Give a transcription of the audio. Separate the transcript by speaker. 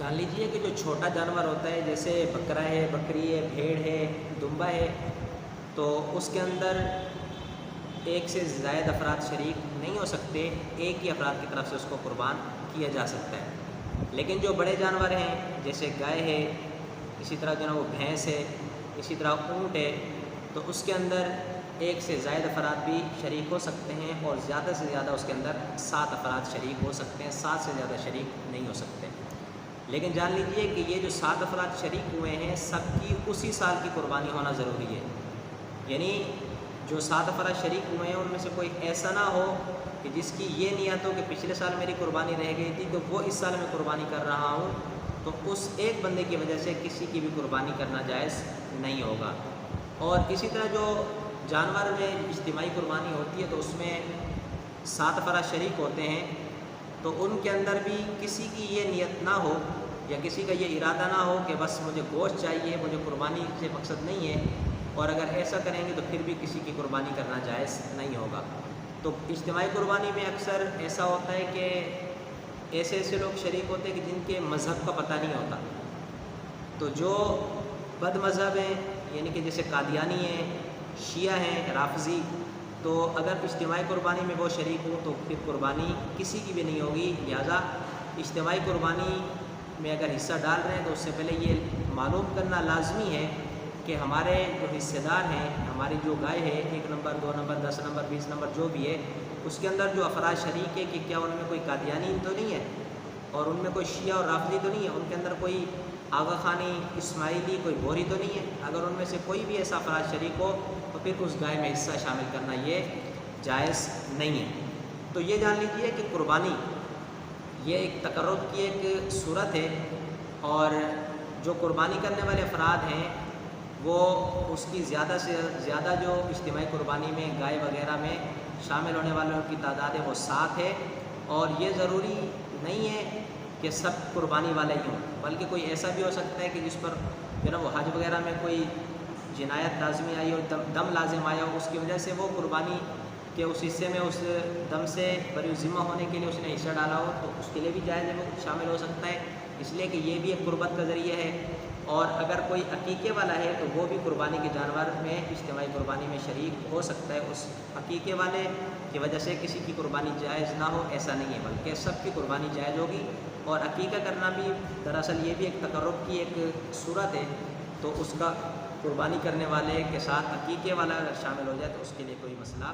Speaker 1: جان لیجئے کہ جو چھوٹا جانور ہوتا ہے جیسے بکرا ہے، بکری ہے، بھیڑ ہے، دمبا ہے، تو اس کے اندر ایک سے زائد افراد شریک نہیں ہو سکتے، ایک ہی افراد کی طرف سے اس کو قربان کیا جا سکتا ہے۔ لیکن جو بڑے جانور ہیں جیسے گائے ہے، اسی طرح جو ہے وہ بھینس ہے، اسی طرح اونٹ ہے، تو اس کے اندر ایک سے زائد افراد بھی شریک ہو سکتے ہیں، اور زیادہ سے زیادہ اس کے اندر 7 افراد شریک ہو سکتے ہیں، 7 سے زیادہ شریک نہیں ہو سکتے۔ لیکن جان لیجئے کہ یہ جو 7 افراد شریک ہوئے ہیں سب کی اسی سال کی قربانی ہونا ضروری ہے، یعنی جو 7 افراد شریک ہوئے ہیں ان میں سے کوئی ایسا نہ ہو کہ جس کی یہ نیت ہو کہ پچھلے سال میری قربانی رہ گئی تھی تو وہ اس سال میں قربانی کر رہا ہوں، تو اس ایک بندے کی وجہ سے کسی کی بھی قربانی کرنا جائز نہیں ہوگا۔ اور اسی طرح جو جانور میں اجتماعی قربانی ہوتی ہے تو اس میں 7 افراد شریک ہوتے ہیں، تو ان کے اندر بھی کسی کی یہ نیت نہ ہو یا کسی کا یہ ارادہ نہ ہو کہ بس مجھے گوشت چاہیے، مجھے قربانی سے مقصد نہیں ہے، اور اگر ایسا کریں گے تو پھر بھی کسی کی قربانی کرنا جائز نہیں ہوگا۔ تو اجتماعی قربانی میں اکثر ایسا ہوتا ہے کہ ایسے لوگ شریک ہوتے ہیں کہ جن کے مذہب کا پتہ نہیں ہوتا، تو جو بد مذہب ہیں یعنی کہ جیسے قادیانی ہیں، شیعہ ہیں، رافضی، تو اگر اجتماعی قربانی میں وہ شریک ہوں تو پھر قربانی کسی کی بھی نہیں ہوگی۔ لہٰذا اجتماعی قربانی میں اگر حصہ ڈال رہے ہیں تو اس سے پہلے یہ معلوم کرنا لازمی ہے کہ ہمارے جو حصے دار ہیں، ہماری جو گائے ہے 1 نمبر، 2 نمبر، 10 نمبر، 20 نمبر جو بھی ہے، اس کے اندر جو افراد شریک ہے کہ کیا ان میں کوئی قادیانی تو نہیں ہے، اور ان میں کوئی شیعہ اور رافضی تو نہیں ہے، ان کے اندر کوئی آغا خانی، اسماعیلی، کوئی بوری تو نہیں ہے۔ اگر ان میں سے کوئی بھی ایسا افراد شریک ہو تو پھر اس گائے میں حصہ شامل کرنا یہ جائز نہیں ہے۔ تو یہ جان لیجئے کہ قربانی یہ ایک تقرب کی ایک صورت ہے، اور جو قربانی کرنے والے افراد ہیں وہ اس کی زیادہ سے زیادہ جو اجتماعی قربانی میں گائے وغیرہ میں شامل ہونے والوں کی تعداد ہے وہ 7 ہے، اور یہ ضروری نہیں ہے کہ سب قربانی والے ہی ہوں، بلکہ کوئی ایسا بھی ہو سکتا ہے کہ جس پر جو نا وہ حج وغیرہ میں کوئی جنایت لازمی آئی ہو، دم لازم آیا ہو، اس کی وجہ سے وہ قربانی کے اس حصے میں اس دم سے بری ذمہ ہونے کے لیے اس نے حصہ ڈالا ہو، تو اس کے لیے بھی جائز ہے، وہ شامل ہو سکتا ہے، اس لیے کہ یہ بھی ایک قربت کا ذریعہ ہے۔ اور اگر کوئی عقیقے والا ہے تو وہ بھی قربانی کے جانور میں اجتماعی قربانی میں شریک ہو سکتا ہے، اس عقیقے والے کی وجہ سے کسی کی قربانی جائز نہ ہو ایسا نہیں ہے، بلکہ سب کی قربانی جائز ہوگی۔ اور عقیقہ کرنا بھی دراصل یہ بھی ایک تقرب کی ایک صورت ہے، تو اس کا قربانی کرنے والے کے ساتھ عقیقے والا اگر شامل ہو جائے تو اس کے لیے کوئی مسئلہ